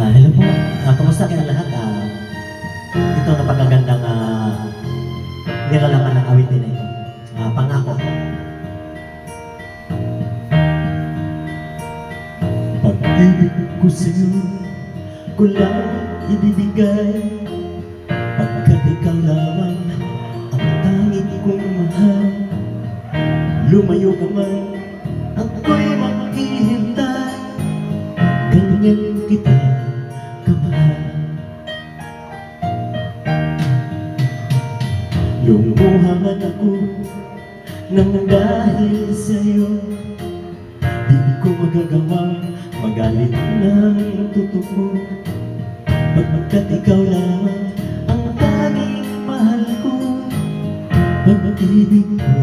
Hello po. Kamusta kayong lahat? Ito napakagandang nilalaman ng awitin na ito. Pangako. Pag-ibig ko sa'yo, ko lang ibibigay, pagkat ikaw lamang ang tanging kong mahal. Lumayo ka man, ako'y maghihintay, ganyan kita kamahal. Lumuha man ako nang dahil sa'yo, di ko magagawang magalit ng totoo, pagkat ikaw lamang ang tanging mahal ko. Pag-ibig ko